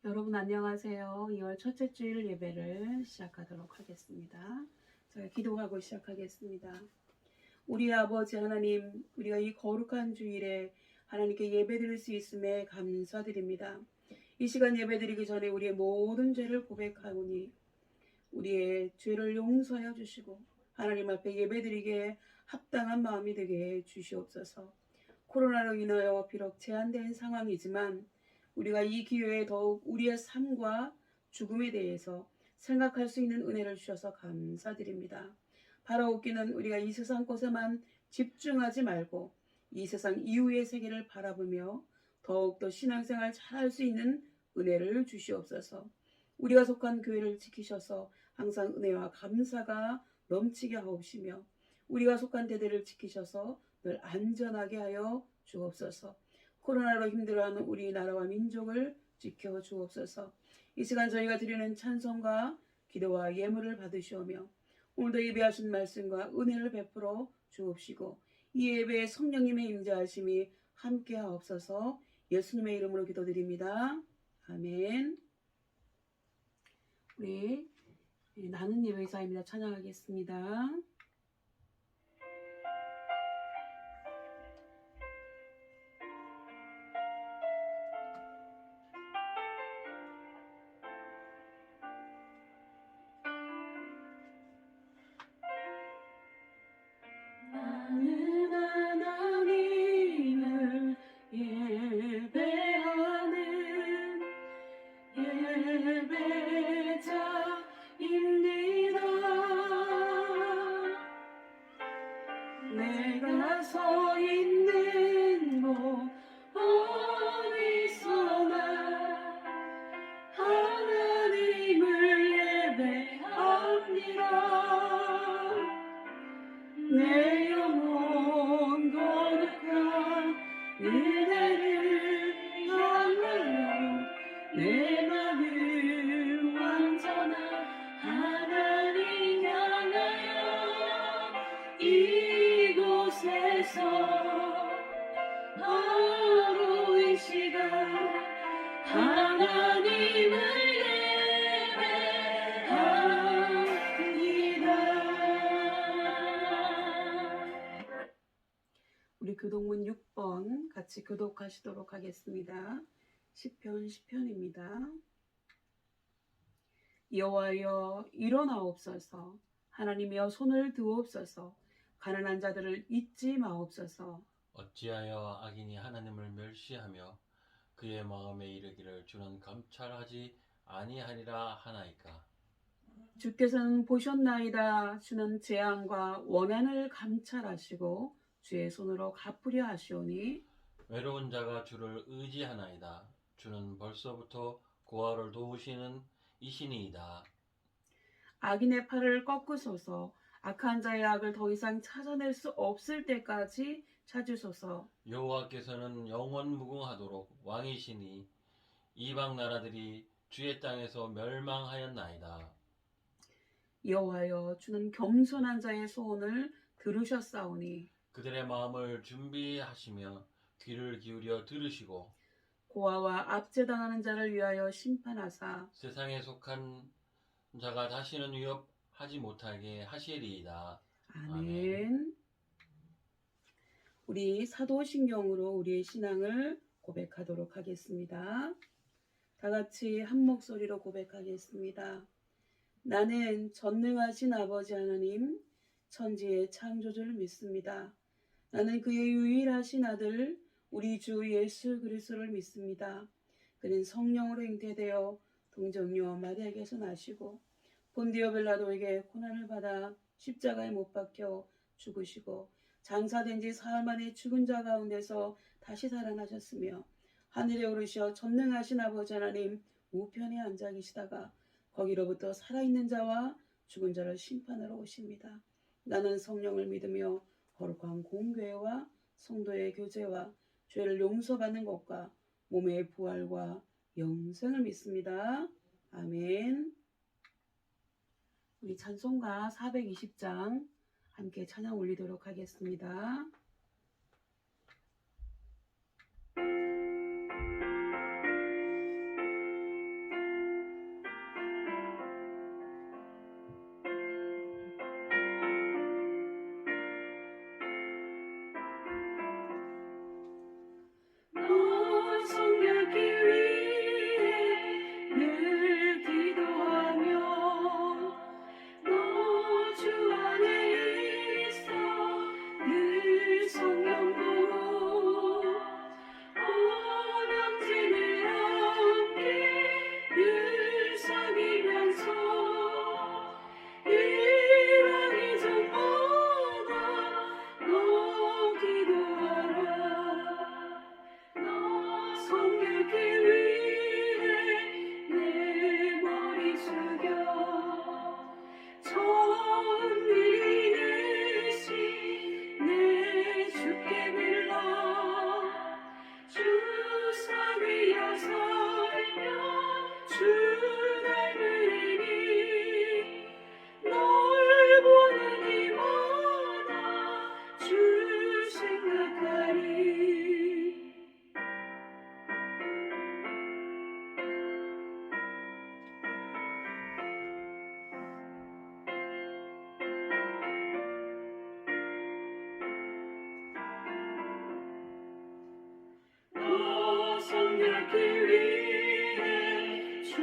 여러분 안녕하세요. 2월 첫째 주일 예배를 시작하도록 하겠습니다. 제가 기도하고 시작하겠습니다. 우리 아버지 하나님, 우리가 이 거룩한 주일에 하나님께 예배드릴 수 있음에 감사드립니다. 이 시간 예배드리기 전에 우리의 모든 죄를 고백하오니 우리의 죄를 용서하여 주시고 하나님 앞에 예배드리기에 합당한 마음이 되게 주시옵소서. 코로나로 인하여 비록 제한된 상황이지만 우리가 이 기회에 더욱 우리의 삶과 죽음에 대해서 생각할 수 있는 은혜를 주셔서 감사드립니다. 바라옵기는 우리가 이 세상 것에만 집중하지 말고 이 세상 이후의 세계를 바라보며 더욱더 신앙생활 잘할 수 있는 은혜를 주시옵소서. 우리가 속한 교회를 지키셔서 항상 은혜와 감사가 넘치게 하옵시며 우리가 속한 대대를 지키셔서 늘 안전하게 하여 주옵소서. 코로나로 힘들어하는 우리나라와 민족을 지켜 주옵소서. 이 시간 저희가 드리는 찬송과 기도와 예물을 받으시오며 오늘도 예배하신 말씀과 은혜를 베풀어 주옵시고 이 예배에 성령님의 임재하심이 함께 하옵소서. 예수님의 이름으로 기도드립니다. 아멘. 우리 나는 예배사입니다. 찬양하겠습니다. 나는 하나님을 예배하는 예배자입니다. 내가 서 있는 곳 어디서나 하나님을 예배합니다. 내 영혼 거룩한 은혜를 향하여 내 마음 완전한 하나님 향하여 이곳에서 바로 이 시간 하나님을 우리 교독문 6번 같이 교독하시도록 하겠습니다. 시편 10편입니다. 여호와여 일어나옵소서. 하나님이여 손을 드옵소서. 가난한 자들을 잊지 마옵소서. 어찌하여 악인이 하나님을 멸시하며 그의 마음에 이르기를 주는 감찰하지 아니하리라 하나이까. 주께서는 보셨나이다. 주는 재앙과 원한을 감찰하시고 주의 손으로 갚으려 하시오니 외로운 자가 주를 의지하나이다. 주는 벌써부터 고아를 도우시는 이신이이다. 악인의 팔을 꺾으소서. 악한 자의 악을 더 이상 찾아낼 수 없을 때까지 찾으소서. 여호와께서는 영원 무궁하도록 왕이시니 이방 나라들이 주의 땅에서 멸망하였나이다. 여호와여 주는 겸손한 자의 소원을 들으셨사오니 그들의 마음을 준비하시며 귀를 기울여 들으시고 고아와 압제당하는 자를 위하여 심판하사 세상에 속한 자가 다시는 위협하지 못하게 하시리이다. 아멘. 우리 사도신경으로 우리의 신앙을 고백하도록 하겠습니다. 다 같이 한 목소리로 고백하겠습니다. 나는 전능하신 아버지 하나님 천지의 창조주를 믿습니다. 나는 그의 유일하신 아들 우리 주 예수 그리스도를 믿습니다. 그는 성령으로 잉태되어 동정녀 마리아에게서 나시고 본디오 빌라도에게 고난을 받아 십자가에 못 박혀 죽으시고 장사된 지 사흘 만에 죽은 자 가운데서 다시 살아나셨으며 하늘에 오르셔 전능하신 아버지 하나님 우편에 앉아 계시다가 거기로부터 살아있는 자와 죽은 자를 심판하러 오십니다. 나는 성령을 믿으며 거룩한 공교회와 성도의 교제와 죄를 용서받는 것과 몸의 부활과 영생을 믿습니다. 아멘. 우리 찬송가 420장 함께 찬양 올리도록 하겠습니다. 밟기 위해 주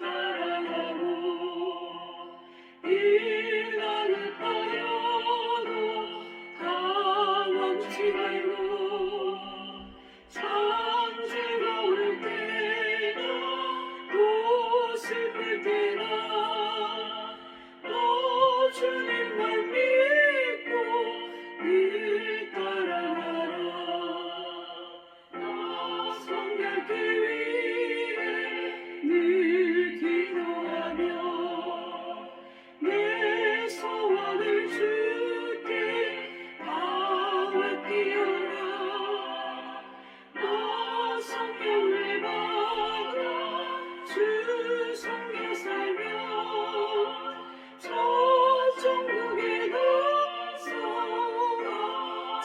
따라가고 이 땅을 파여도 당황치 말고 창조가 올 때나 또 슬플 때나 너 주님만 믿고 늘 따라가라. 나 성결케 위해 늘 기도하며 내 소원을 주께 다 맡기오라. 나 성령을 받아 주 섬겨 살며 저 천국에 가서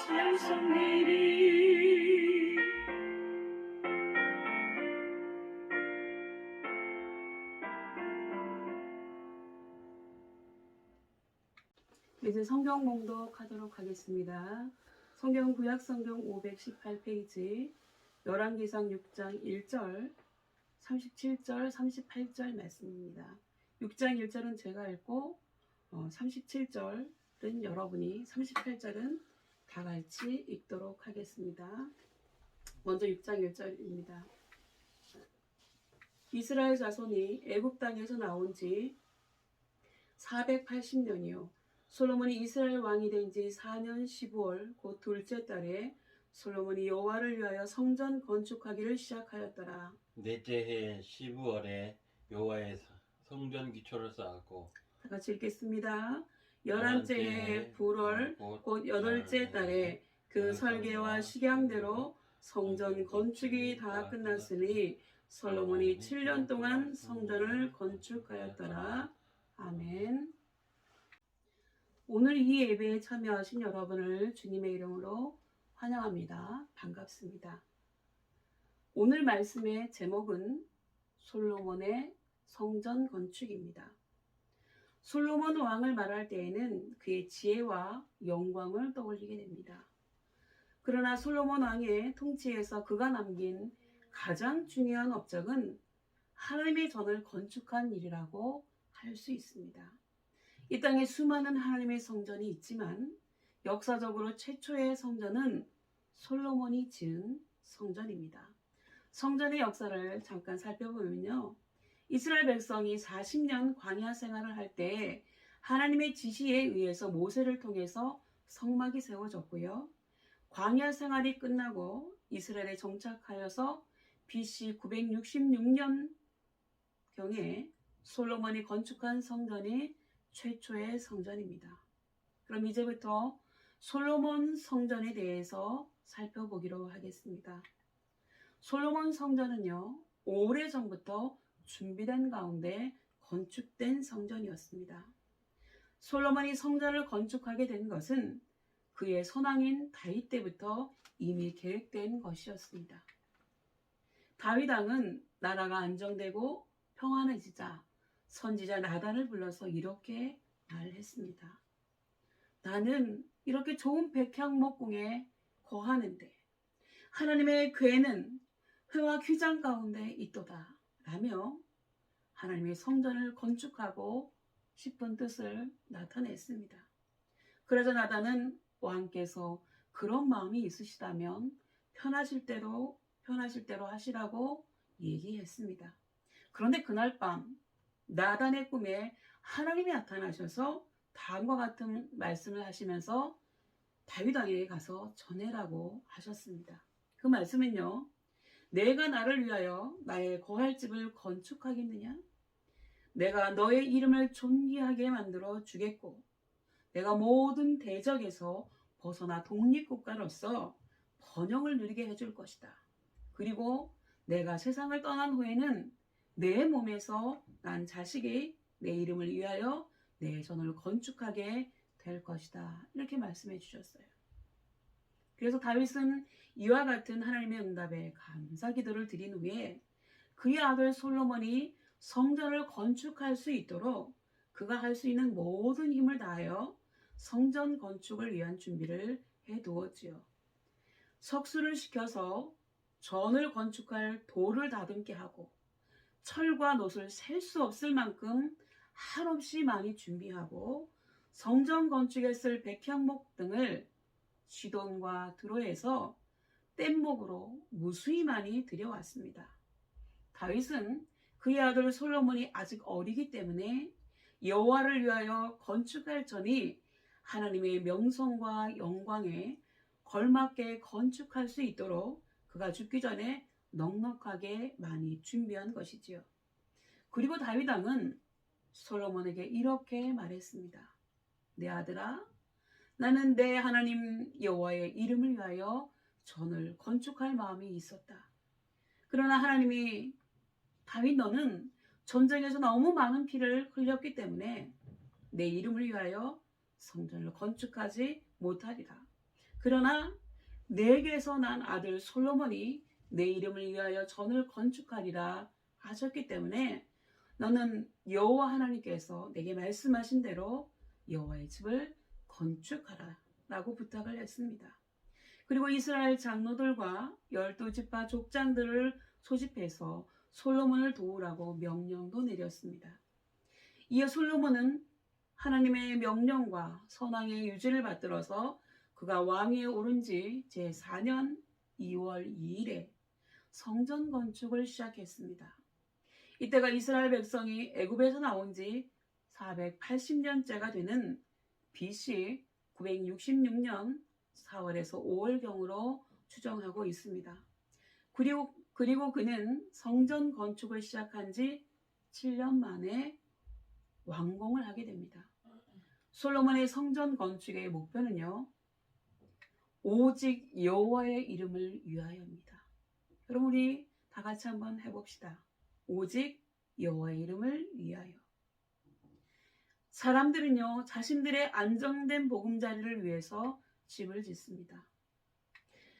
찬송하리. 이제 성경 봉독하도록 하겠습니다. 성경 구약 성경 518페이지 열왕기상 6장 1절 37절 38절 말씀입니다. 6장 1절은 제가 읽고 37절은 여러분이 38절은 다 같이 읽도록 하겠습니다. 먼저 6장 1절입니다. 이스라엘 자손이 애굽 땅에서 나온 지 480년이요 솔로몬이 이스라엘 왕이 된 지 4년 15월 곧 둘째 달에 솔로몬이 여호와를 위하여 성전 건축하기를 시작하였더라. 넷째 해 15월에 여호와의 성전 기초를 쌓았고 다 같이 읽겠습니다. 11째 해 불월 곧 여덟째 달에 그 설계와 식양대로 성전 건축이 다 끝났으니 솔로몬이 7년 동안 성전을 건축하였더라. 아멘. 오늘 이 예배에 참여하신 여러분을 주님의 이름으로 환영합니다. 반갑습니다. 오늘 말씀의 제목은 솔로몬의 성전 건축입니다. 솔로몬 왕을 말할 때에는 그의 지혜와 영광을 떠올리게 됩니다. 그러나 솔로몬 왕의 통치에서 그가 남긴 가장 중요한 업적은 하나님의 전을 건축한 일이라고 할 수 있습니다. 이 땅에 수많은 하나님의 성전이 있지만 역사적으로 최초의 성전은 솔로몬이 지은 성전입니다. 성전의 역사를 잠깐 살펴보면요. 이스라엘 백성이 40년 광야 생활을 할 때 하나님의 지시에 의해서 모세를 통해서 성막이 세워졌고요. 광야 생활이 끝나고 이스라엘에 정착하여서 BC 966년경에 솔로몬이 건축한 성전이 최초의 성전입니다. 그럼 이제부터 솔로몬 성전에 대해서 살펴보기로 하겠습니다. 솔로몬 성전은요, 오래전부터 준비된 가운데 건축된 성전이었습니다. 솔로몬이 성전을 건축하게 된 것은 그의 선왕인 다윗 때부터 이미 계획된 것이었습니다. 다윗 왕은 나라가 안정되고 평안해지자 선지자 나단을 불러서 이렇게 말했습니다. 나는 이렇게 좋은 백향목궁에 거하는데 하나님의 궤는 회와 규장 가운데 있도다 라며 하나님의 성전을 건축하고 싶은 뜻을 나타냈습니다. 그래서 나단은 왕께서 그런 마음이 있으시다면 편하실 대로 하시라고 얘기했습니다. 그런데 그날 밤 나단의 꿈에 하나님이 나타나셔서 다음과 같은 말씀을 하시면서 다윗 왕에게 가서 전해라고 하셨습니다. 그 말씀은요. 내가 나를 위하여 나의 거할 집을 건축하겠느냐? 내가 너의 이름을 존귀하게 만들어 주겠고 내가 모든 대적에서 벗어나 독립국가로서 번영을 누리게 해줄 것이다. 그리고 내가 세상을 떠난 후에는 내 몸에서 난 자식이 내 이름을 위하여 내 전을 건축하게 될 것이다. 이렇게 말씀해 주셨어요. 그래서 다윗은 이와 같은 하나님의 응답에 감사 기도를 드린 후에 그의 아들 솔로몬이 성전을 건축할 수 있도록 그가 할 수 있는 모든 힘을 다하여 성전 건축을 위한 준비를 해두었지요. 석수를 시켜서 전을 건축할 돌을 다듬게 하고 철과 놋을 셀 수 없을 만큼 한없이 많이 준비하고 성전 건축에 쓸 백향목 등을 시돈과 드로에서 뗏목으로 무수히 많이 들여왔습니다. 다윗은 그의 아들 솔로몬이 아직 어리기 때문에 여호와를 위하여 건축할 전이 하나님의 명성과 영광에 걸맞게 건축할 수 있도록 그가 죽기 전에 넉넉하게 많이 준비한 것이지요. 그리고 다윗 왕은 솔로몬에게 이렇게 말했습니다. 내 아들아, 나는 내 하나님 여호와의 이름을 위하여 전을 건축할 마음이 있었다. 그러나 하나님이 다윗 너는 전쟁에서 너무 많은 피를 흘렸기 때문에 내 이름을 위하여 성전을 건축하지 못하리라. 그러나 내게서 난 아들 솔로몬이 내 이름을 위하여 전을 건축하리라 하셨기 때문에 너는 여호와 하나님께서 내게 말씀하신 대로 여호와의 집을 건축하라 라고 부탁을 했습니다. 그리고 이스라엘 장로들과 12지파 족장들을 소집해서 솔로몬을 도우라고 명령도 내렸습니다. 이어 솔로몬은 하나님의 명령과 선왕의 유지를 받들어서 그가 왕위에 오른 지 제4년 2월 2일에 성전 건축을 시작했습니다. 이때가 이스라엘 백성이 애굽에서 나온 지 480년째가 되는 BC 966년 4월에서 5월경으로 추정하고 있습니다. 그리고 그는 성전 건축을 시작한 지 7년 만에 완공을 하게 됩니다. 솔로몬의 성전 건축의 목표는요, 오직 여호와의 이름을 위하여입니다. 그럼 우리 다 같이 한번 해봅시다. 오직 여호와의 이름을 위하여. 사람들은요, 자신들의 안정된 보금자리를 위해서 집을 짓습니다.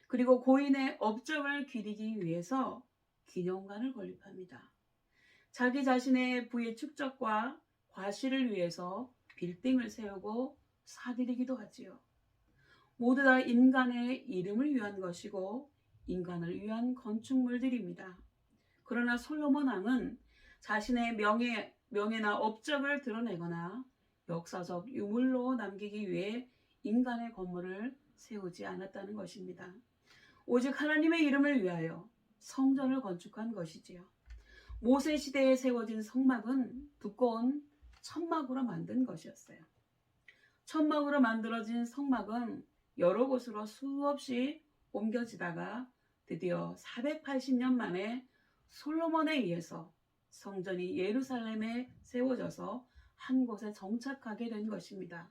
그리고 고인의 업적을 기리기 위해서 기념관을 건립합니다. 자기 자신의 부의 축적과 과실을 위해서 빌딩을 세우고 사들이기도 하지요. 모두 다 인간의 이름을 위한 것이고 인간을 위한 건축물들입니다. 그러나 솔로몬 왕은 자신의 명예나 업적을 드러내거나 역사적 유물로 남기기 위해 인간의 건물을 세우지 않았다는 것입니다. 오직 하나님의 이름을 위하여 성전을 건축한 것이지요. 모세 시대에 세워진 성막은 두꺼운 천막으로 만든 것이었어요. 천막으로 만들어진 성막은 여러 곳으로 수없이 옮겨지다가 드디어 480년 만에 솔로몬에 의해서 성전이 예루살렘에 세워져서 한 곳에 정착하게 된 것입니다.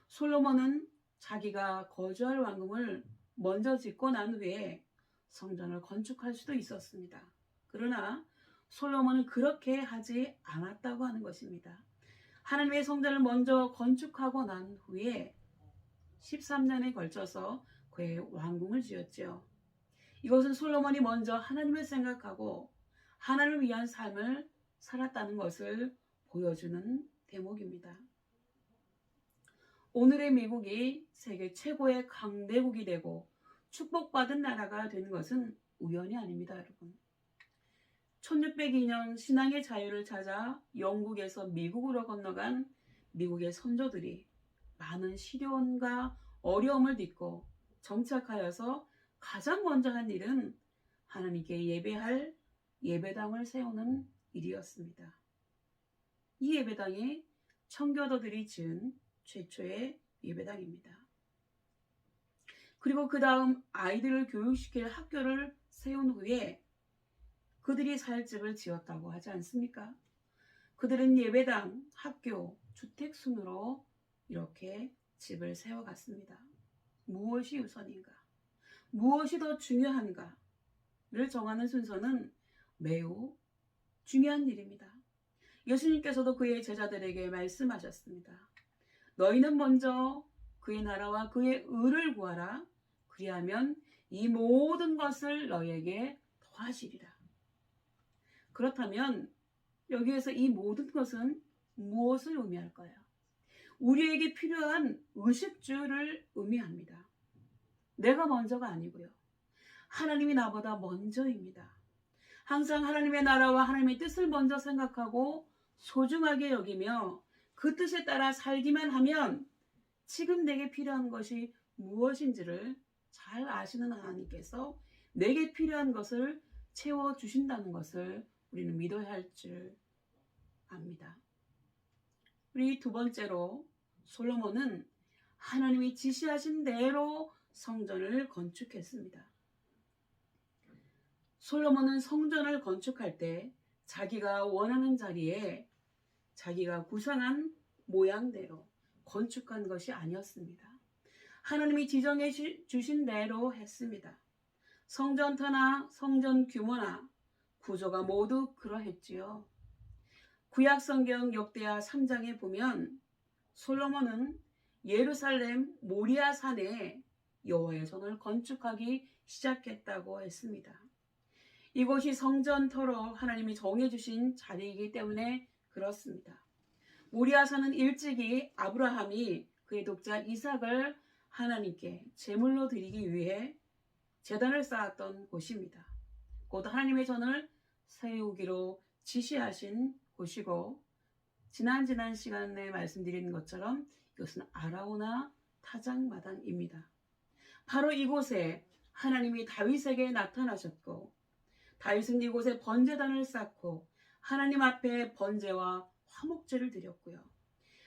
솔로몬은 자기가 거주할 왕궁을 먼저 짓고 난 후에 성전을 건축할 수도 있었습니다. 그러나 솔로몬은 그렇게 하지 않았다고 하는 것입니다. 하나님의 성전을 먼저 건축하고 난 후에 13년에 걸쳐서 그의 왕궁을 지었죠. 이것은 솔로몬이 먼저 하나님을 생각하고 하나님을 위한 삶을 살았다는 것을 보여주는 대목입니다. 오늘의 미국이 세계 최고의 강대국이 되고 축복받은 나라가 된 것은 우연이 아닙니다, 여러분. 1602년 신앙의 자유를 찾아 영국에서 미국으로 건너간 미국의 선조들이 많은 시련과 어려움을 딛고 정착하여서 가장 먼저 한 일은 하나님께 예배할 예배당을 세우는 일이었습니다. 이 예배당이 청교도들이 지은 최초의 예배당입니다. 그리고 그 다음 아이들을 교육시킬 학교를 세운 후에 그들이 살 집을 지었다고 하지 않습니까? 그들은 예배당, 학교, 주택 순으로 이렇게 집을 세워갔습니다. 무엇이 우선인가? 무엇이 더 중요한가를 정하는 순서는 매우 중요한 일입니다. 예수님께서도 그의 제자들에게 말씀하셨습니다. 너희는 먼저 그의 나라와 그의 의를 구하라. 그리하면 이 모든 것을 너희에게 더하시리라. 그렇다면 여기에서 이 모든 것은 무엇을 의미할까요? 우리에게 필요한 의식주를 의미합니다. 내가 먼저가 아니고요. 하나님이 나보다 먼저입니다. 항상 하나님의 나라와 하나님의 뜻을 먼저 생각하고 소중하게 여기며 그 뜻에 따라 살기만 하면 지금 내게 필요한 것이 무엇인지를 잘 아시는 하나님께서 내게 필요한 것을 채워주신다는 것을 우리는 믿어야 할 줄 압니다. 우리 두 번째로 솔로몬은 하나님이 지시하신 대로 성전을 건축했습니다. 솔로몬은 성전을 건축할 때 자기가 원하는 자리에 자기가 구상한 모양대로 건축한 것이 아니었습니다. 하나님이 지정해 주신 대로 했습니다. 성전터나 성전 규모나 구조가 모두 그러했지요. 구약성경 역대하 3장에 보면 솔로몬은 예루살렘 모리아 산에 여호와의 성을 건축하기 시작했다고 했습니다. 이곳이 성전터로 하나님이 정해주신 자리이기 때문에 그렇습니다. 모리아산은 일찍이 아브라함이 그의 독자 이삭을 하나님께 제물로 드리기 위해 제단을 쌓았던 곳입니다. 곧 하나님의 전을 세우기로 지시하신 곳이고 지난 시간에 말씀드린 것처럼 이것은 아라우나 타작마당입니다. 바로 이곳에 하나님이 다윗에게 나타나셨고 다윗은 이곳에 번제단을 쌓고 하나님 앞에 번제와 화목제를 드렸고요.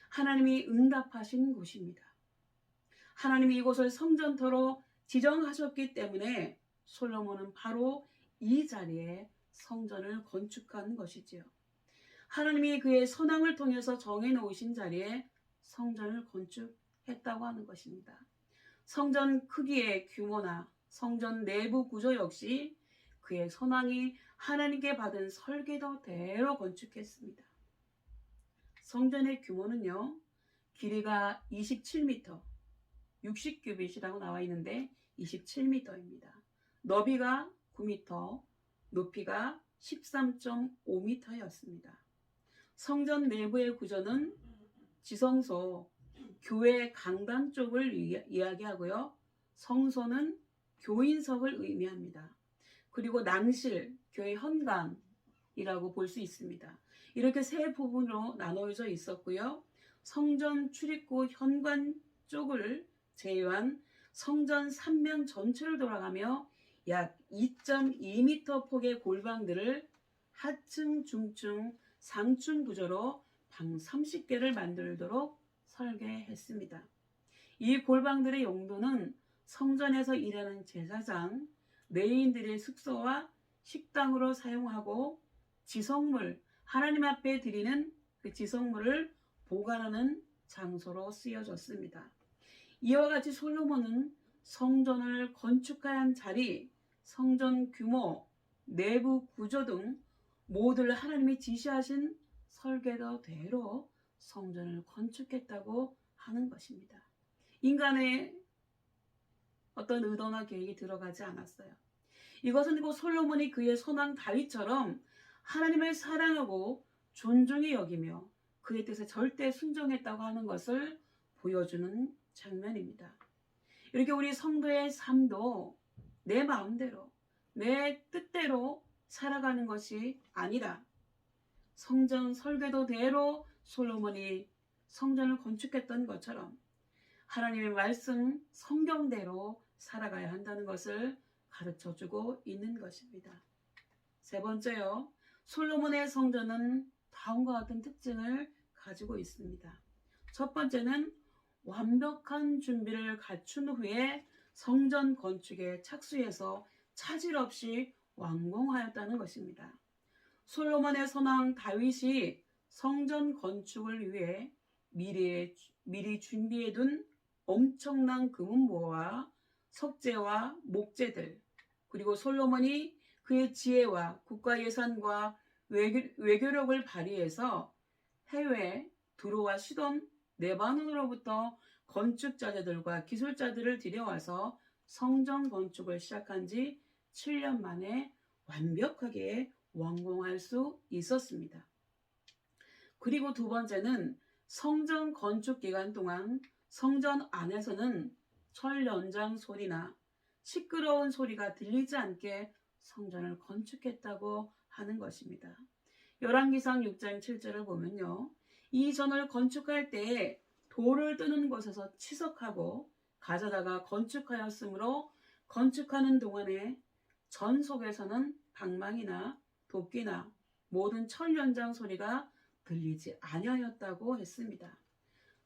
하나님이 응답하신 곳입니다. 하나님이 이곳을 성전터로 지정하셨기 때문에 솔로몬은 바로 이 자리에 성전을 건축한 것이지요. 하나님이 그의 선앙을 통해서 정해놓으신 자리에 성전을 건축했다고 하는 것입니다. 성전 크기의 규모나 성전 내부 구조 역시 그의 선앙이 하나님께 받은 설계도대로 건축했습니다. 성전의 규모는요, 길이가 27m, 60규빗이라고 나와 있는데 27m입니다. 너비가 9m, 높이가 13.5m였습니다. 성전 내부의 구조는 지성소, 교회 강단 쪽을 이야기하고요. 성소는 교인석을 의미합니다. 그리고 낭실, 교회 현관이라고 볼 수 있습니다. 이렇게 세 부분으로 나눠져 있었고요. 성전 출입구 현관 쪽을 제외한 성전 3면 전체를 돌아가며 약 2.2m 폭의 골방들을 하층, 중층, 상층 구조로 방 30개를 만들도록 설계했습니다. 이 골방들의 용도는 성전에서 일하는 제사장, 레위인들의 숙소와 식당으로 사용하고 지성물, 하나님 앞에 드리는 그 지성물을 보관하는 장소로 쓰여졌습니다. 이와 같이 솔로몬은 성전을 건축한 자리, 성전 규모, 내부 구조 등 모두를 하나님이 지시하신 설계도대로 성전을 건축했다고 하는 것입니다. 인간의 어떤 의도나 계획이 들어가지 않았어요. 이것은 곧 솔로몬이 그의 선왕 다윗처럼 하나님을 사랑하고 존중히 여기며 그의 뜻에 절대 순종했다고 하는 것을 보여주는 장면입니다. 이렇게 우리 성도의 삶도 내 마음대로, 내 뜻대로 살아가는 것이 아니라 성전 설계도대로 솔로몬이 성전을 건축했던 것처럼 하나님의 말씀 성경대로 살아가야 한다는 것을 가르쳐주고 있는 것입니다. 세 번째요. 솔로몬의 성전은 다음과 같은 특징을 가지고 있습니다. 첫 번째는 완벽한 준비를 갖춘 후에 성전 건축에 착수해서 차질 없이 완공하였다는 것입니다. 솔로몬의 선왕 다윗이 성전 건축을 위해 미리 준비해둔 엄청난 금은보와 석재와 목재들, 그리고 솔로몬이 그의 지혜와 국가 예산과 외교력을 발휘해서 해외, 두로와 시돈, 레바논으로부터 건축자재들과 기술자들을 들여와서 성전 건축을 시작한 지 7년 만에 완벽하게 완공할 수 있었습니다. 그리고 두 번째는 성전 건축 기간 동안 성전 안에서는 철 연장 소리나 시끄러운 소리가 들리지 않게 성전을 건축했다고 하는 것입니다. 열왕기상 6장 7절을 보면요. 이 전을 건축할 때에 돌을 뜨는 곳에서 치석하고 가져다가 건축하였으므로 건축하는 동안에 전 속에서는 방망이나 도끼나 모든 철 연장 소리가 들리지 아니하였다고 했습니다.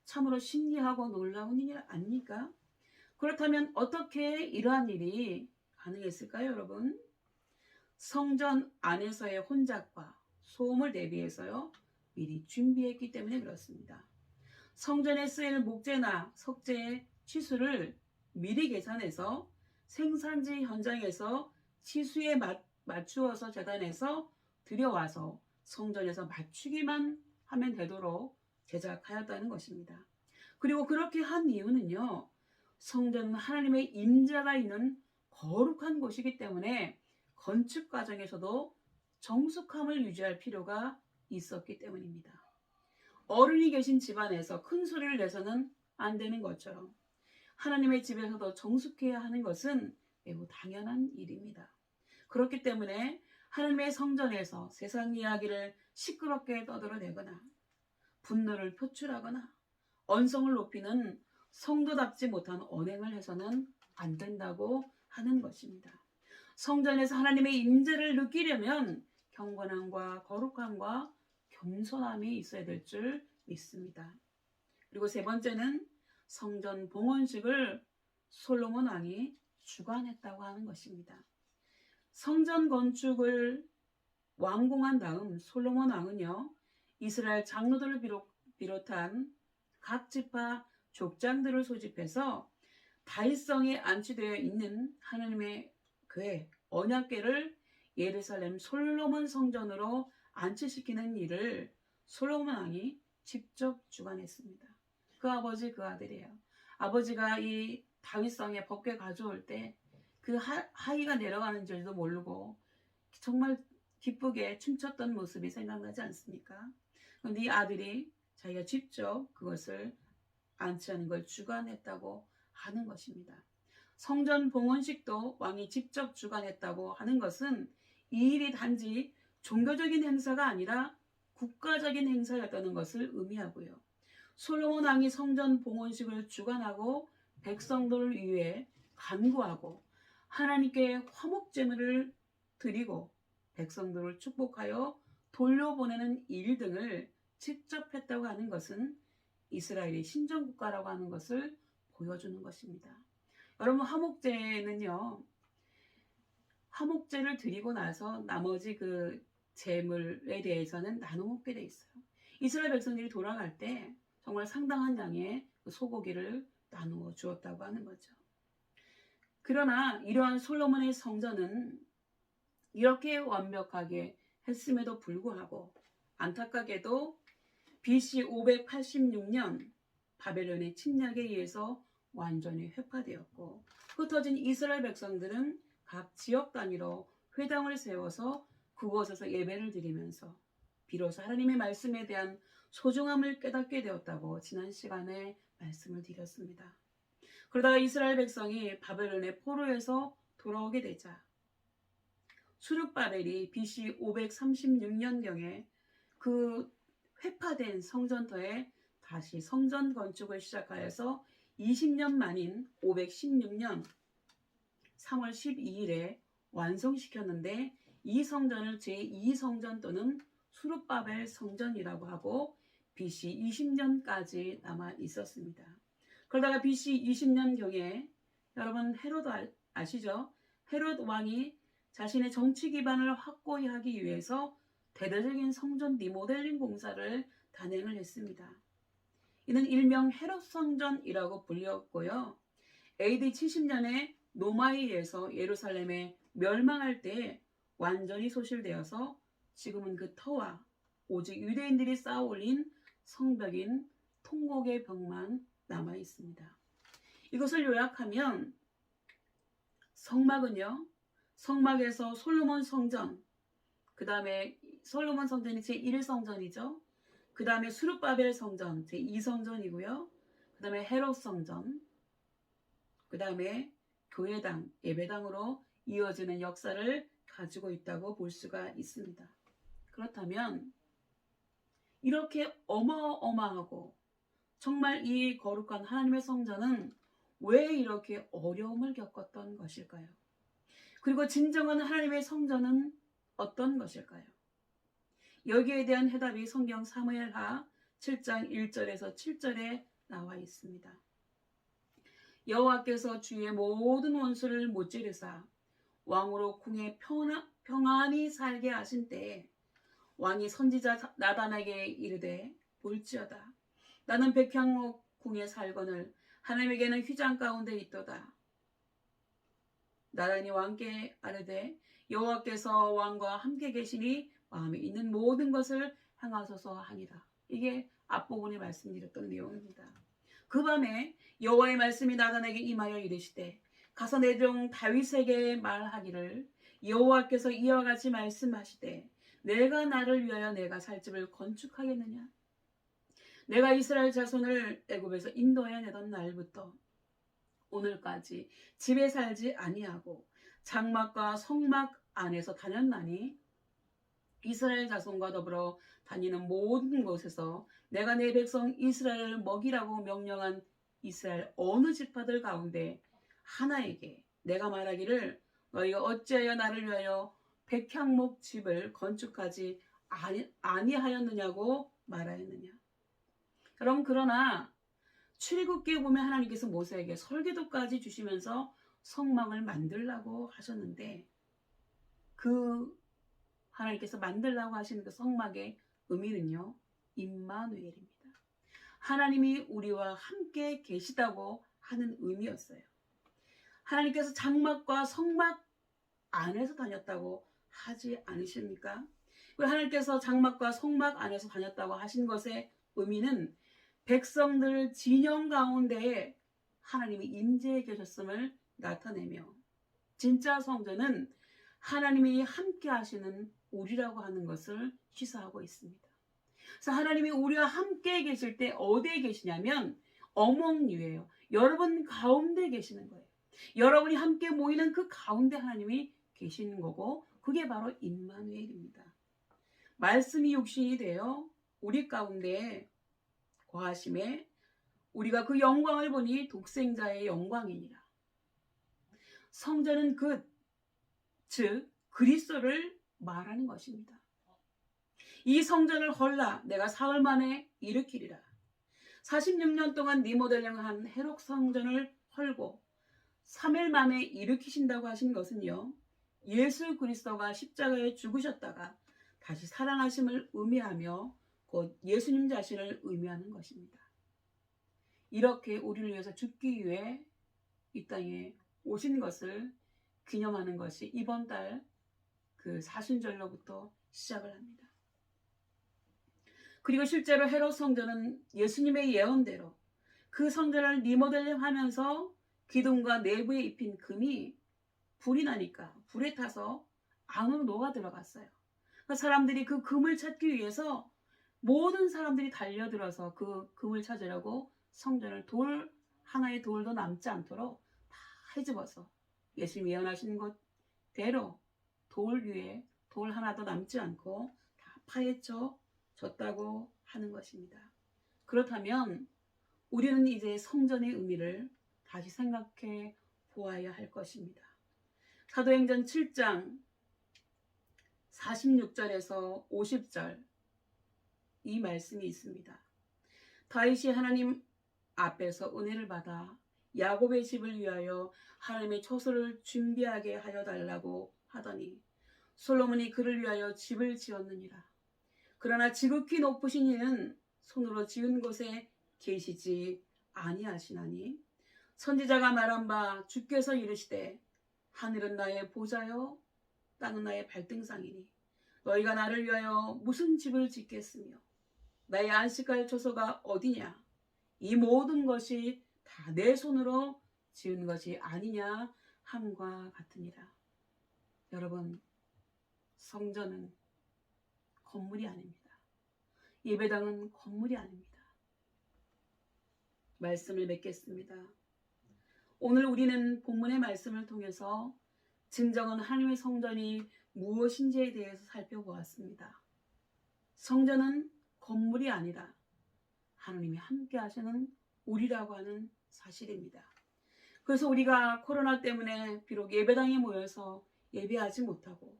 참으로 신기하고 놀라운 일 아닙니까? 그렇다면 어떻게 이러한 일이 가능했을까요, 여러분? 성전 안에서의 혼잡과 소음을 대비해서요, 미리 준비했기 때문에 그렇습니다. 성전에 쓰일 목재나 석재의 치수를 미리 계산해서 생산지 현장에서 치수에 맞추어서 재단해서 들여와서 성전에서 맞추기만 하면 되도록 제작하였다는 것입니다. 그리고 그렇게 한 이유는요, 성전은 하나님의 임재가 있는 거룩한 곳이기 때문에 건축 과정에서도 정숙함을 유지할 필요가 있었기 때문입니다. 어른이 계신 집안에서 큰 소리를 내서는 안 되는 것처럼 하나님의 집에서도 정숙해야 하는 것은 매우 당연한 일입니다. 그렇기 때문에 하나님의 성전에서 세상 이야기를 시끄럽게 떠들어내거나 분노를 표출하거나 언성을 높이는 성도답지 못한 언행을 해서는 안 된다고 하는 것입니다. 성전에서 하나님의 임재를 느끼려면 경건함과 거룩함과 겸손함이 있어야 될 줄 믿습니다. 그리고 세 번째는 성전 봉헌식을 솔로몬 왕이 주관했다고 하는 것입니다. 성전 건축을 완공한 다음 솔로몬 왕은요, 이스라엘 장로들을 비롯한 각 지파 족장들을 소집해서 다윗성에 안치되어 있는 하나님의 궤, 언약궤를 예루살렘 솔로몬 성전으로 안치시키는 일을 솔로몬 왕이 직접 주관했습니다. 그 아버지, 그 아들이에요. 아버지가 이 다윗성에 법궤 가져올 때 그 하이가 내려가는 줄도 모르고 정말 기쁘게 춤췄던 모습이 생각나지 않습니까? 그런데 이 아들이 자기가 직접 그것을 안치하는 걸 주관했다고 하는 것입니다. 성전 봉헌식도 왕이 직접 주관했다고 하는 것은 이 일이 단지 종교적인 행사가 아니라 국가적인 행사였다는 것을 의미하고요. 솔로몬 왕이 성전 봉헌식을 주관하고 백성들을 위해 간구하고 하나님께 화목제물을 드리고 백성들을 축복하여 돌려보내는 일 등을 직접 했다고 하는 것은 이스라엘이 신정국가라고 하는 것을 보여주는 것입니다. 여러분, 화목제는요, 화목제를 드리고 나서 나머지 그 제물에 대해서는 나눠 먹게 돼 있어요. 이스라엘 백성들이 돌아갈 때 정말 상당한 양의 소고기를 나누어 주었다고 하는 거죠. 그러나 이러한 솔로몬의 성전은 이렇게 완벽하게 했음에도 불구하고 안타깝게도 BC 586년 바벨론의 침략에 의해서 완전히 회파되었고, 흩어진 이스라엘 백성들은 각 지역 단위로 회당을 세워서 그곳에서 예배를 드리면서 비로소 하나님의 말씀에 대한 소중함을 깨닫게 되었다고 지난 시간에 말씀을 드렸습니다. 그러다가 이스라엘 백성이 바벨론의 포로에서 돌아오게 되자 수룹바벨이 BC 536년경에 그 회파된 성전터에 다시 성전 건축을 시작하여서 20년 만인 516년 3월 12일에 완성시켰는데, 이 성전을 제2성전 또는 수룹바벨 성전이라고 하고 BC 20년까지 남아 있었습니다. 그러다가 BC 20년경에 여러분 헤롯 아시죠? 헤롯 왕이 자신의 정치 기반을 확고히 하기 위해서 대대적인 성전 리모델링 공사를 단행을 했습니다. 이는 일명 헤롯 성전이라고 불렸고요. AD 70년에 노마이에서 예루살렘에 멸망할 때 완전히 소실되어서 지금은 그 터와 오직 유대인들이 쌓아 올린 성벽인 통곡의 벽만 남아 있습니다. 이것을 요약하면 성막은요, 성막에서 솔로몬 성전, 그 다음에 솔로몬 성전이 제1성전이죠. 그 다음에 수룹바벨 성전 제2성전이고요. 그 다음에 헤롯 성전, 그 다음에 교회당, 예배당으로 이어지는 역사를 가지고 있다고 볼 수가 있습니다. 그렇다면 이렇게 어마어마하고 정말 이 거룩한 하나님의 성전은 왜 이렇게 어려움을 겪었던 것일까요? 그리고 진정한 하나님의 성전은 어떤 것일까요? 여기에 대한 해답이 성경 사무엘하 7장 1절에서 7절에 나와 있습니다. 여호와께서 주의 모든 원수를 못지르사 왕으로 궁에 평안히 살게 하신 때에 왕이 선지자 나단에게 이르되 볼지어다 나는 백향목 궁에 살거늘 하나님에게는 휘장 가운데 있도다. 나단이 왕께 아뢰되 여호와께서 왕과 함께 계시니 마음에 있는 모든 것을 행하소서 하니라. 이게 앞부분에 말씀드렸던 내용입니다. 그 밤에 여호와의 말씀이 나단에게 임하여 이르시되 가서 내 종 다윗에게 말하기를 여호와께서 이와 같이 말씀하시되 내가 나를 위하여 내가 살 집을 건축하겠느냐? 내가 이스라엘 자손을 애굽에서 인도해 내던 날부터 오늘까지 집에 살지 아니하고 장막과 성막 안에서 다녔나니 이스라엘 자손과 더불어 다니는 모든 곳에서 내가 내 백성 이스라엘을 먹이라고 명령한 이스라엘 어느 지파들 가운데 하나에게 내가 말하기를 너희가 어찌하여 나를 위하여 백향목 집을 건축하지 아니하였느냐고 말하였느냐. 여러분, 그러나 출애굽기에 보면 하나님께서 모세에게 설계도까지 주시면서 성막을 만들라고 하셨는데 그 하나님께서 만들라고 하시는 그 성막의 의미는요, 임마누엘입니다. 하나님이 우리와 함께 계시다고 하는 의미였어요. 하나님께서 장막과 성막 안에서 다녔다고 하지 않으십니까? 하나님께서 장막과 성막 안에서 다녔다고 하신 것의 의미는 백성들 진영 가운데에 하나님이 임재해 계셨음을 나타내며 진짜 성전은 하나님이 함께 하시는 우리라고 하는 것을 시사하고 있습니다. 그래서 하나님이 우리와 함께 계실 때 어디에 계시냐면 among you예요. 여러분 가운데 계시는 거예요. 여러분이 함께 모이는 그 가운데 하나님이 계시는 거고 그게 바로 임마누엘입니다. 말씀이 육신이 되어 우리 가운데 거하심에 우리가 그 영광을 보니 독생자의 영광이니라. 성전은 즉 그리스도를 말하는 것입니다. 이 성전을 헐라 내가 사흘 만에 일으키리라. 46년 동안 리모델링한 헤롯 성전을 헐고 3일 만에 일으키신다고 하신 것은요, 예수 그리스도가 십자가에 죽으셨다가 다시 살아나심을 의미하며 곧 예수님 자신을 의미하는 것입니다. 이렇게 우리를 위해서 죽기 위해 이 땅에 오신 것을 기념하는 것이 이번 달 그 사순절로부터 시작을 합니다. 그리고 실제로 헤롯 성전은 예수님의 예언대로 그 성전을 리모델링하면서 기둥과 내부에 입힌 금이 불이 나니까 불에 타서 안으로 녹아 들어갔어요. 그러니까 사람들이 그 금을 찾기 위해서 모든 사람들이 달려들어서 그 금을 찾으려고 성전을 하나의 돌도 남지 않도록 다 헤집어서 예수님이 예언하신 것대로 돌 위에 돌 하나도 남지 않고 다 파헤쳐 졌다고 하는 것입니다. 그렇다면 우리는 이제 성전의 의미를 다시 생각해 보아야 할 것입니다. 사도행전 7장 46절에서 50절 이 말씀이 있습니다. 다윗이 하나님 앞에서 은혜를 받아 야곱의 집을 위하여 하나님의 처소를 준비하게 하여 달라고 하더니 솔로몬이 그를 위하여 집을 지었느니라. 그러나 지극히 높으신 이는 손으로 지은 곳에 계시지 아니하시나니 선지자가 말한 바 주께서 이르시되 하늘은 나의 보좌요 땅은 나의 발등상이니 너희가 나를 위하여 무슨 집을 짓겠으며 나의 안식할 처소가 어디냐 이 모든 것이 다 내 손으로 지은 것이 아니냐 함과 같으니라. 여러분, 성전은 건물이 아닙니다. 예배당은 건물이 아닙니다. 말씀을 맺겠습니다. 오늘 우리는 본문의 말씀을 통해서 진정한 하나님의 성전이 무엇인지에 대해서 살펴보았습니다. 성전은 건물이 아니라 하나님이 함께 하시는 우리라고 하는 사실입니다. 그래서 우리가 코로나 때문에 비록 예배당에 모여서 예배하지 못하고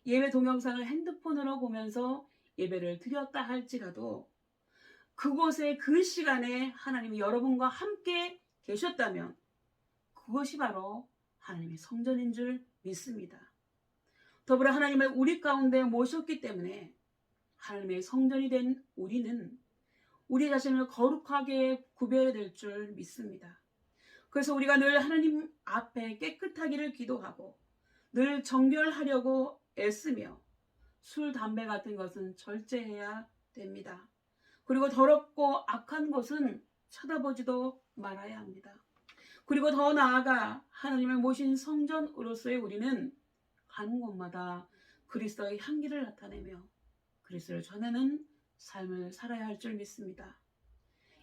예배 동영상을 핸드폰으로 보면서 예배를 드렸다 할지라도 그곳에 그 시간에 하나님이 여러분과 함께 계셨다면 그것이 바로 하나님의 성전인 줄 믿습니다. 더불어 하나님을 우리 가운데 모셨기 때문에 하나님의 성전이 된 우리는 우리 자신을 거룩하게 구별될 줄 믿습니다. 그래서 우리가 늘 하나님 앞에 깨끗하기를 기도하고 늘 정결하려고 애쓰며 술, 담배 같은 것은 절제해야 됩니다. 그리고 더럽고 악한 것은 쳐다보지도 말아야 합니다. 그리고 더 나아가 하나님을 모신 성전으로서의 우리는 가는 곳마다 그리스도의 향기를 나타내며 그리스도를 전하는 삶을 살아야 할 줄 믿습니다.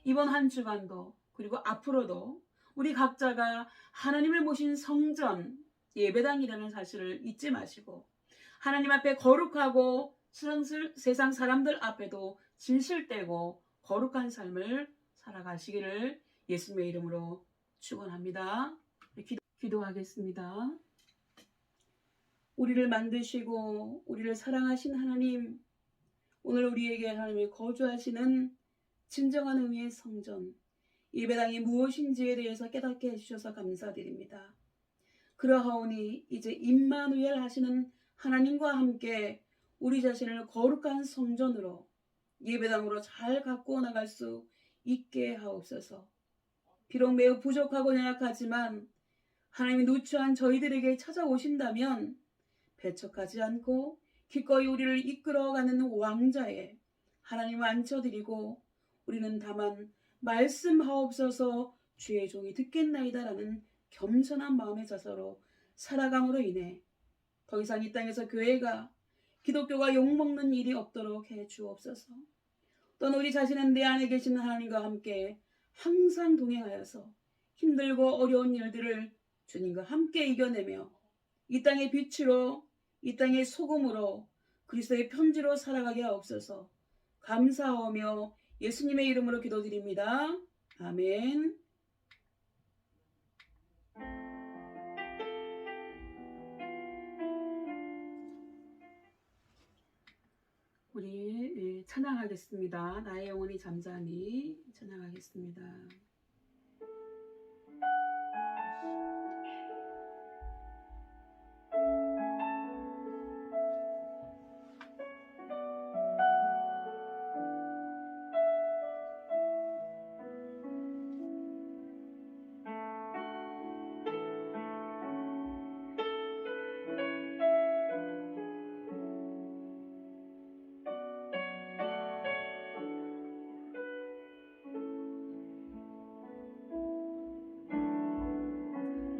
이번 한 주간도 그리고 앞으로도 우리 각자가 하나님을 모신 성전, 예배당이라는 사실을 잊지 마시고 하나님 앞에 거룩하고 세상 사람들 앞에도 진실되고 거룩한 삶을 살아가시기를 예수님의 이름으로 축원합니다. 기도하겠습니다. 우리를 만드시고 우리를 사랑하신 하나님, 오늘 우리에게 하나님이 거주하시는 진정한 의미의 성전, 예배당이 무엇인지에 대해서 깨닫게 해주셔서 감사드립니다. 그러하오니 이제 임마누엘 하시는 하나님과 함께 우리 자신을 거룩한 성전으로 예배당으로 잘 갖고 나갈 수 있게 하옵소서. 비록 매우 부족하고 연약하지만 하나님이 누추한 저희들에게 찾아오신다면 배척하지 않고 기꺼이 우리를 이끌어가는 왕자에 하나님을 앉혀드리고 우리는 다만 말씀하옵소서 주의 종이 듣겠나이다라는 겸손한 마음의 자세로 살아감으로 인해 더 이상 이 땅에서 교회가 기독교가 욕먹는 일이 없도록 해 주옵소서. 또는 우리 자신은 내 안에 계시는 하나님과 함께 항상 동행하여서 힘들고 어려운 일들을 주님과 함께 이겨내며 이 땅의 빛으로 이 땅의 소금으로 그리스도의 편지로 살아가게 하옵소서. 감사하며 예수님의 이름으로 기도드립니다. 아멘. 우리 찬양하겠습니다. 나의 영혼이 잠잠히 찬양하겠습니다.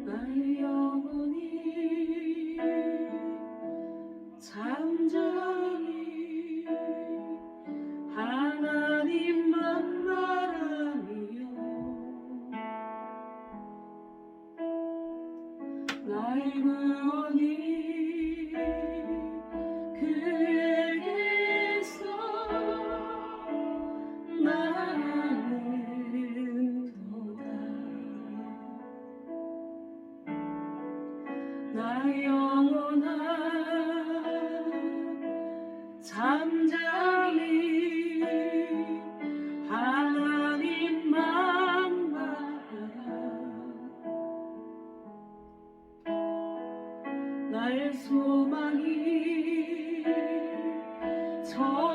나의 영혼이 잠잠히 하나님만 바라며 나의 구원이 그에게서 나는도다. 나의 영혼아 잠잠히 하나님만 바라라. 나의 소망이 저에게서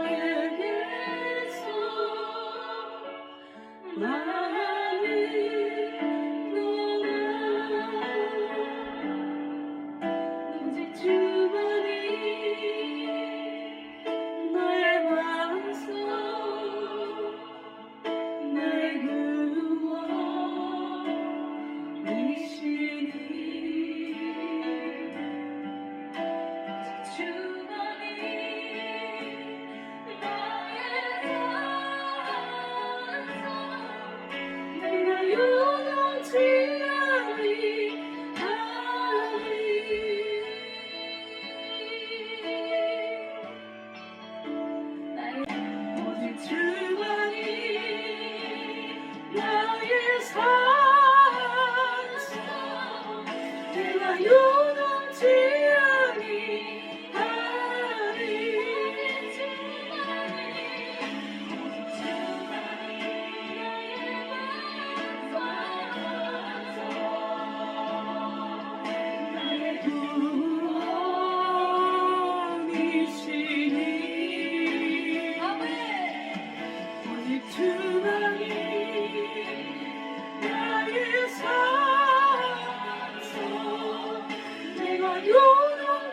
나는도다. 오직 주만이 나의 반석 내 구원이시니 주만이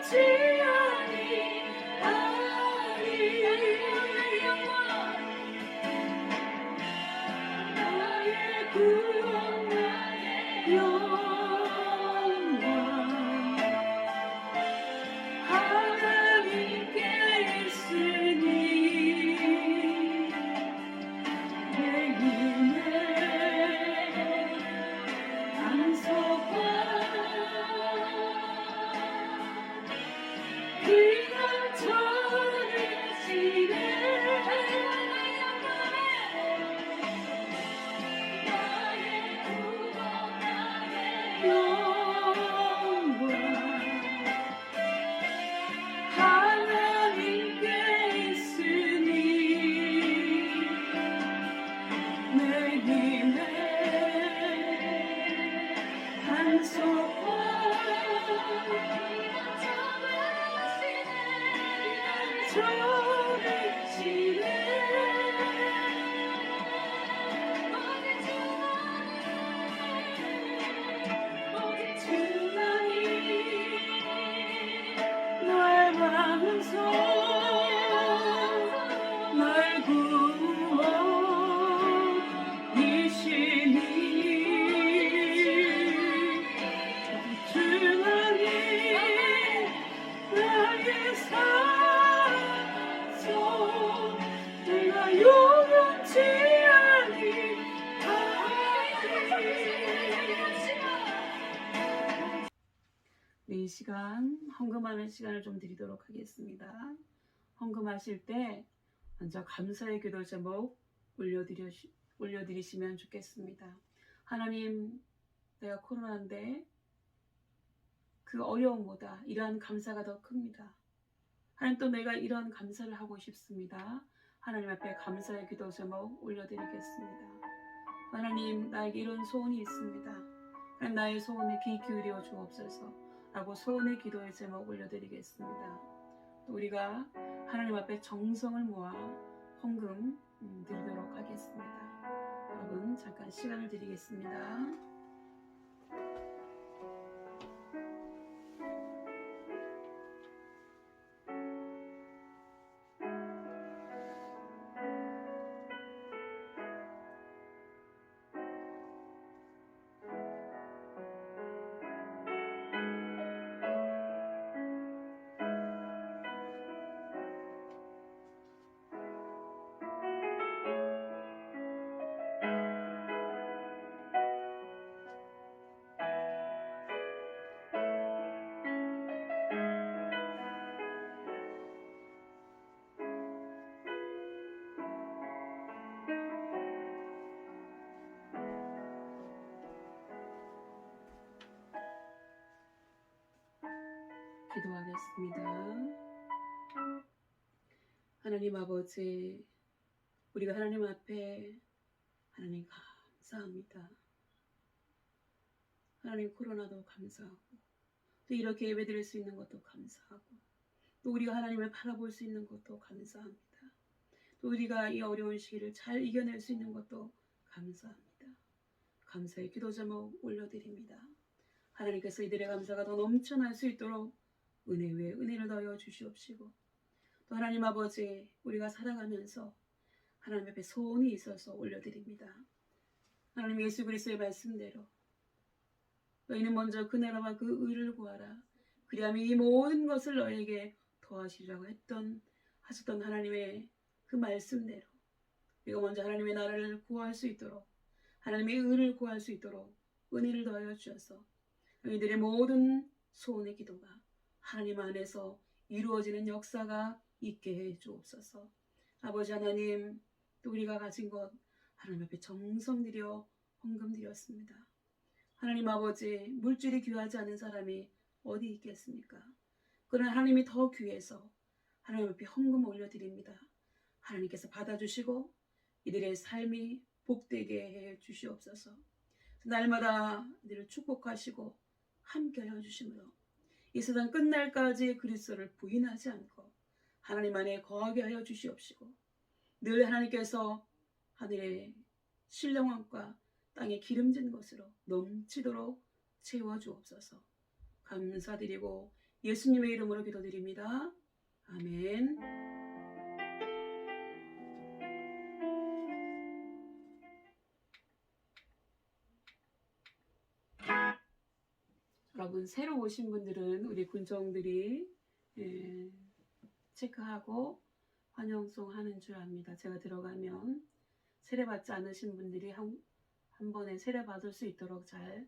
아니하리 나의 구원 나의 영광 하나님께 있으니 내 힘의 안석과 그냥 전해지네 나의 구원 나의 영광 하나님께 있으니 내 힘의 한속과 전해지네 오직 주만이 날 방송 날 구원이시니 주만이 나의 산소 내가 요동치 아니하리 네, 이 시간 헌금하는 시간을 좀 드리도록 하겠습니다. 헌금하실 때 먼저 감사의 기도 제목 올려드리시면 좋겠습니다. 하나님, 내가 코로나인데 그 어려움보다 이러한 감사가 더 큽니다. 하나님, 또 내가 이런 감사를 하고 싶습니다. 하나님 앞에 감사의 기도 제목 올려드리겠습니다. 하나님, 나에게 이런 소원이 있습니다. 하나님, 나의 소원에 귀 기울여 주옵소서 라고 소원의 기도의 제목 올려드리겠습니다. 또 우리가 하나님 앞에 정성을 모아 헌금 드리도록 하겠습니다. 여러분 잠깐 시간을 드리겠습니다. 기도하겠습니다. 하나님 아버지, 우리가 하나님 앞에 하나님 감사합니다. 하나님, 코로나도 감사하고 또 이렇게 예배드릴 수 있는 것도 감사하고 또 우리가 하나님을 바라볼 수 있는 것도 감사합니다. 또 우리가 이 어려운 시기를 잘 이겨낼 수 있는 것도 감사합니다. 감사의 기도 제목 올려드립니다. 하나님께서 이들의 감사가 더 넘쳐날 수 있도록 은혜 위에 은혜를 더하여 주시옵시고 또 하나님 아버지, 우리가 살아가면서 하나님 앞에 소원이 있어서 올려드립니다. 하나님, 예수 그리스도의 말씀대로 너희는 먼저 그 나라와 그 의를 구하라. 그리하면 이 모든 것을 너에게 더하시리라고 하셨던 하나님의 그 말씀대로 우리가 먼저 하나님의 나라를 구할 수 있도록, 하나님의 의를 구할 수 있도록 은혜를 더하여 주셔서 너희들의 모든 소원의 기도가 하나님 안에서 이루어지는 역사가 있게 해 주옵소서. 아버지 하나님, 또 우리가 가진 것 하나님 앞에 정성 들여 헌금 드렸습니다. 하나님 아버지, 물질이 귀하지 않은 사람이 어디 있겠습니까? 그러나 하나님이 더 귀해서 하나님 앞에 헌금 올려드립니다. 하나님께서 받아주시고 이들의 삶이 복되게 해 주시옵소서. 날마다 이들을 축복하시고 함께하여 주심으로 이 세상 끝날까지 그리스도를 부인하지 않고 하나님 안에 거하게 하여 주시옵시고 늘 하나님께서 하늘의 신령함과 땅의 기름진 것으로 넘치도록 채워주옵소서. 감사드리고 예수님의 이름으로 기도드립니다. 아멘. 여러분, 새로 오신 분들은 우리 군정들이 체크하고 환영송 하는 줄 압니다. 제가 들어가면 세례받지 않으신 분들이 한 번에 세례받을 수 있도록 잘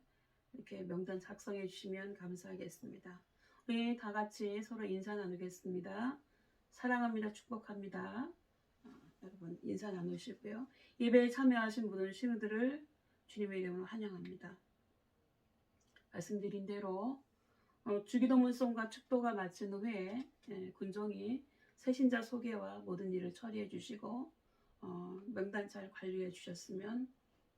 이렇게 명단 작성해 주시면 감사하겠습니다. 우리 다 같이 서로 인사 나누겠습니다. 사랑합니다. 축복합니다. 여러분 인사 나누시고요. 예배에 참여하신 분은 신우들을 주님의 이름으로 환영합니다. 말씀드린 대로 주기도문송과 축도가 마친 후에 군종이 새신자 소개와 모든 일을 처리해 주시고 명단 잘 관리해 주셨으면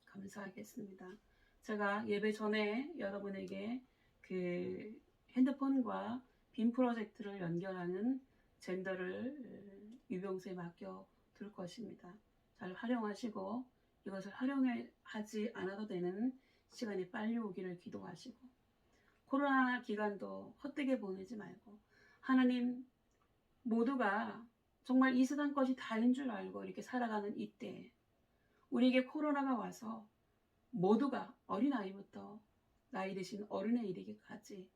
감사하겠습니다. 제가 예배 전에 여러분에게 그 핸드폰과 빔 프로젝트를 연결하는 젠더를 유병수에 맡겨 둘 것입니다. 잘 활용하시고 이것을 활용하지 않아도 되는 시간이 빨리 오기를 기도하시고 코로나 기간도 헛되게 보내지 말고 하나님 모두가 정말 이 세상 것이 다인 줄 알고 이렇게 살아가는 이때 우리에게 코로나가 와서 모두가 어린아이부터 나이 드신 어른에 이르기까지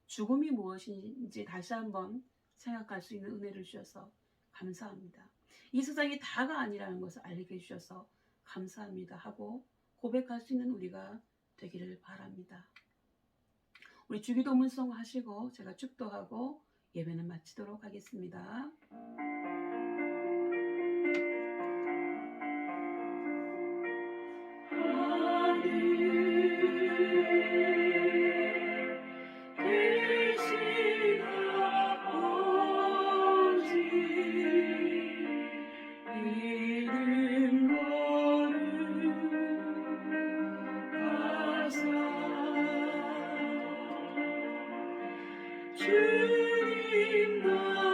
죽음이 무엇인지 다시 한번 생각할 수 있는 은혜를 주셔서 감사합니다. 이 세상이 다가 아니라는 것을 알게 해주셔서 감사합니다 하고 고백할 수 있는 우리가 되기를 바랍니다. 우리 주기도문송 하시고 제가 축도하고 예배는 마치도록 하겠습니다. 주님 나라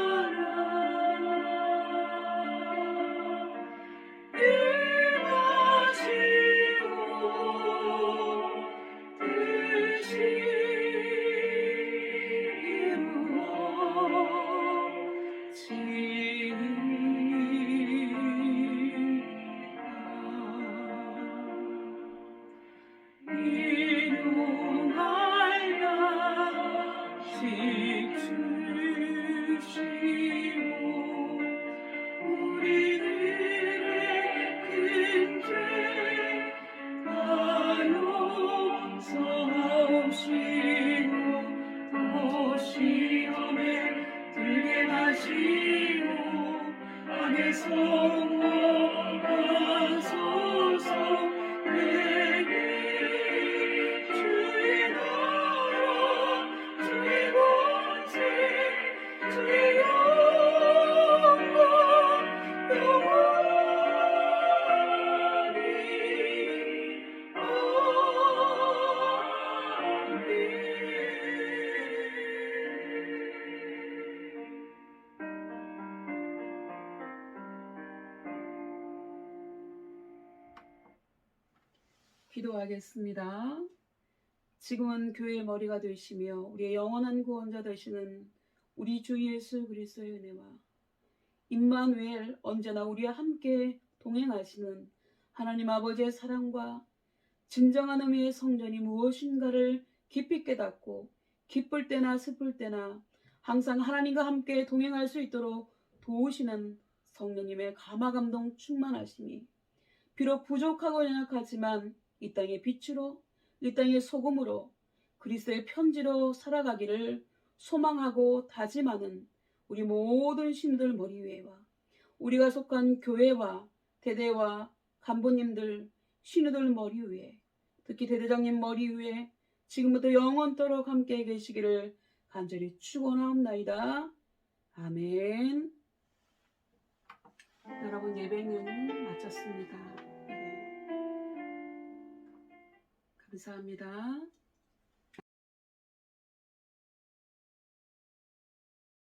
임하시고 기도하겠습니다. 지금은 교회의 머리가 되시며 우리의 영원한 구원자 되시는 우리 주 예수 그리스도의 은혜와 임마누엘 언제나 우리와 함께 동행하시는 하나님 아버지의 사랑과 진정한 의미의 성전이 무엇인가를 깊이 깨닫고 기쁠 때나 슬플 때나 항상 하나님과 함께 동행할 수 있도록 도우시는 성령님의 감화감동 충만하심이 비록 부족하고 연약하지만 이 땅의 빛으로 이 땅의 소금으로 그리스도의 편지로 살아가기를 소망하고 다짐하는 우리 모든 신들 머리 위에와 우리가 속한 교회와 대대와 간부님들 신우들 머리 위에 특히 대대장님 머리 위에 지금부터 영원토록 함께 계시기를 간절히 축원하옵나이다. 아멘. 여러분 예배는 마쳤습니다. 감사합니다.